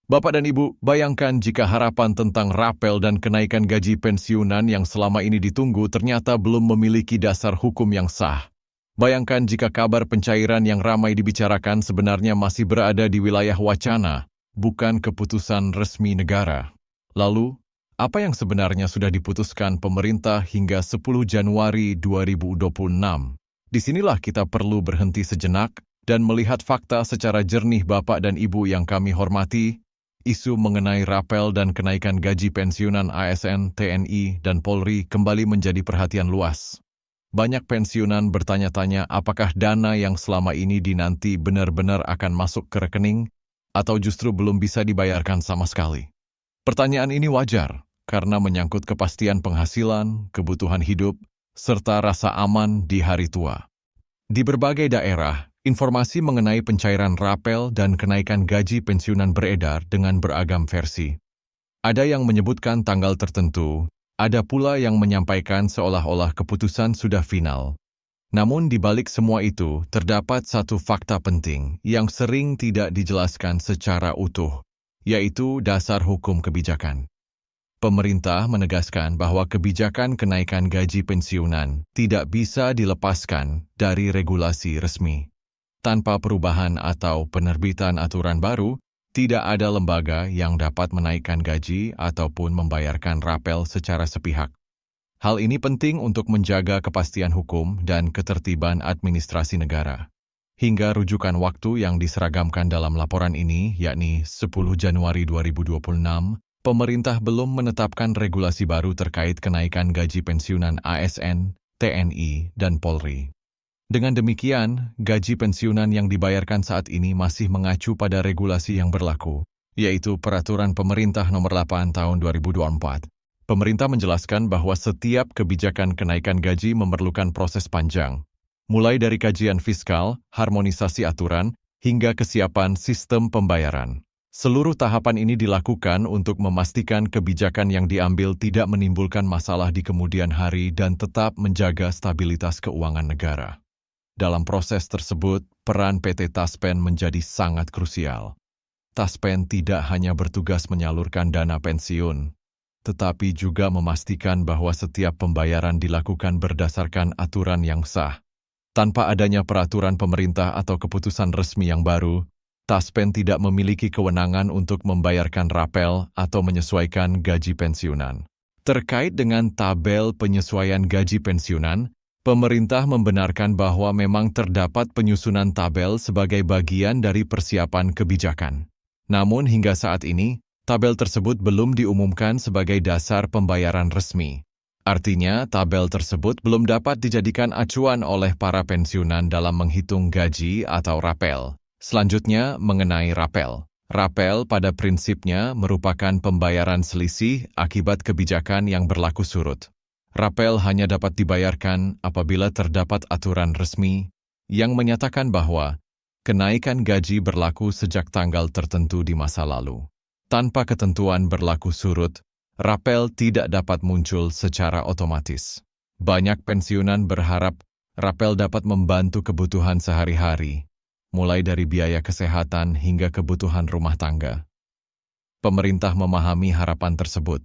Bapak dan Ibu, bayangkan jika harapan tentang rapel dan kenaikan gaji pensiunan yang selama ini ditunggu ternyata belum memiliki dasar hukum yang sah. Bayangkan jika kabar pencairan yang ramai dibicarakan sebenarnya masih berada di wilayah wacana, bukan keputusan resmi negara. Lalu, apa yang sebenarnya sudah diputuskan pemerintah hingga 10 Januari 2026? Disinilah kita perlu berhenti sejenak dan melihat fakta secara jernih Bapak dan Ibu yang kami hormati. Isu mengenai rapel dan kenaikan gaji pensiunan ASN, TNI, dan Polri kembali menjadi perhatian luas. Banyak pensiunan bertanya-tanya apakah dana yang selama ini dinanti benar-benar akan masuk ke rekening atau justru belum bisa dibayarkan sama sekali. Pertanyaan ini wajar karena menyangkut kepastian penghasilan, kebutuhan hidup, serta rasa aman di hari tua. Di berbagai daerah, informasi mengenai pencairan rapel dan kenaikan gaji pensiunan beredar dengan beragam versi. Ada yang menyebutkan tanggal tertentu, ada pula yang menyampaikan seolah-olah keputusan sudah final. Namun di balik semua itu, terdapat satu fakta penting yang sering tidak dijelaskan secara utuh, yaitu dasar hukum kebijakan. Pemerintah menegaskan bahwa kebijakan kenaikan gaji pensiunan tidak bisa dilepaskan dari regulasi resmi. Tanpa perubahan atau penerbitan aturan baru, tidak ada lembaga yang dapat menaikkan gaji ataupun membayarkan rapel secara sepihak. Hal ini penting untuk menjaga kepastian hukum dan ketertiban administrasi negara. Hingga rujukan waktu yang diseragamkan dalam laporan ini, yakni 10 Januari 2026, pemerintah belum menetapkan regulasi baru terkait kenaikan gaji pensiunan ASN, TNI, dan Polri. Dengan demikian, gaji pensiunan yang dibayarkan saat ini masih mengacu pada regulasi yang berlaku, yaitu Peraturan Pemerintah Nomor 8 Tahun 2024. Pemerintah menjelaskan bahwa setiap kebijakan kenaikan gaji memerlukan proses panjang, mulai dari kajian fiskal, harmonisasi aturan, hingga kesiapan sistem pembayaran. Seluruh tahapan ini dilakukan untuk memastikan kebijakan yang diambil tidak menimbulkan masalah di kemudian hari dan tetap menjaga stabilitas keuangan negara. Dalam proses tersebut, peran PT Taspen menjadi sangat krusial. Taspen tidak hanya bertugas menyalurkan dana pensiun, tetapi juga memastikan bahwa setiap pembayaran dilakukan berdasarkan aturan yang sah. Tanpa adanya peraturan pemerintah atau keputusan resmi yang baru, Taspen tidak memiliki kewenangan untuk membayarkan rapel atau menyesuaikan gaji pensiunan. Terkait dengan tabel penyesuaian gaji pensiunan, pemerintah membenarkan bahwa memang terdapat penyusunan tabel sebagai bagian dari persiapan kebijakan. Namun hingga saat ini, tabel tersebut belum diumumkan sebagai dasar pembayaran resmi. Artinya, tabel tersebut belum dapat dijadikan acuan oleh para pensiunan dalam menghitung gaji atau rapel. Selanjutnya, mengenai rapel. Rapel pada prinsipnya merupakan pembayaran selisih akibat kebijakan yang berlaku surut. Rapel hanya dapat dibayarkan apabila terdapat aturan resmi yang menyatakan bahwa kenaikan gaji berlaku sejak tanggal tertentu di masa lalu. Tanpa ketentuan berlaku surut, rapel tidak dapat muncul secara otomatis. Banyak pensiunan berharap rapel dapat membantu kebutuhan sehari-hari, mulai dari biaya kesehatan hingga kebutuhan rumah tangga. Pemerintah memahami harapan tersebut.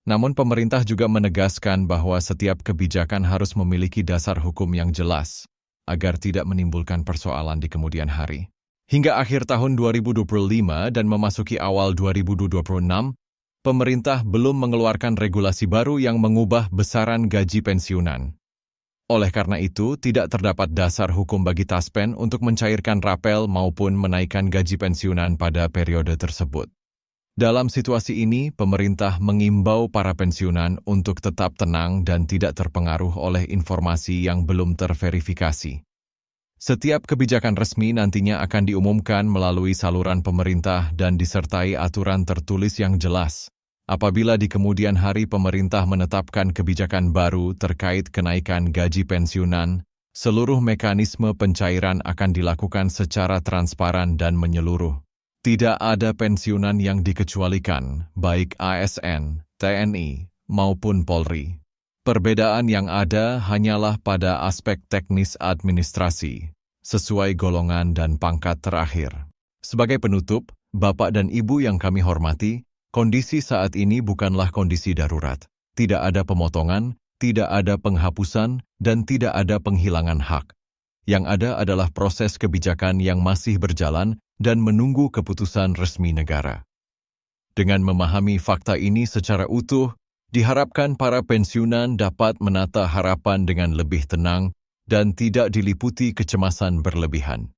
Namun pemerintah juga menegaskan bahwa setiap kebijakan harus memiliki dasar hukum yang jelas, agar tidak menimbulkan persoalan di kemudian hari. Hingga akhir tahun 2025 dan memasuki awal 2026, pemerintah belum mengeluarkan regulasi baru yang mengubah besaran gaji pensiunan. Oleh karena itu, tidak terdapat dasar hukum bagi Taspen untuk mencairkan rapel maupun menaikkan gaji pensiunan pada periode tersebut. Dalam situasi ini, pemerintah mengimbau para pensiunan untuk tetap tenang dan tidak terpengaruh oleh informasi yang belum terverifikasi. Setiap kebijakan resmi nantinya akan diumumkan melalui saluran pemerintah dan disertai aturan tertulis yang jelas. Apabila di kemudian hari pemerintah menetapkan kebijakan baru terkait kenaikan gaji pensiunan, seluruh mekanisme pencairan akan dilakukan secara transparan dan menyeluruh. Tidak ada pensiunan yang dikecualikan, baik ASN, TNI, maupun Polri. Perbedaan yang ada hanyalah pada aspek teknis administrasi, sesuai golongan dan pangkat terakhir. Sebagai penutup, Bapak dan Ibu yang kami hormati, kondisi saat ini bukanlah kondisi darurat. Tidak ada pemotongan, tidak ada penghapusan, dan tidak ada penghilangan hak. Yang ada adalah proses kebijakan yang masih berjalan dan menunggu keputusan resmi negara. Dengan memahami fakta ini secara utuh, diharapkan para pensiunan dapat menata harapan dengan lebih tenang dan tidak diliputi kecemasan berlebihan.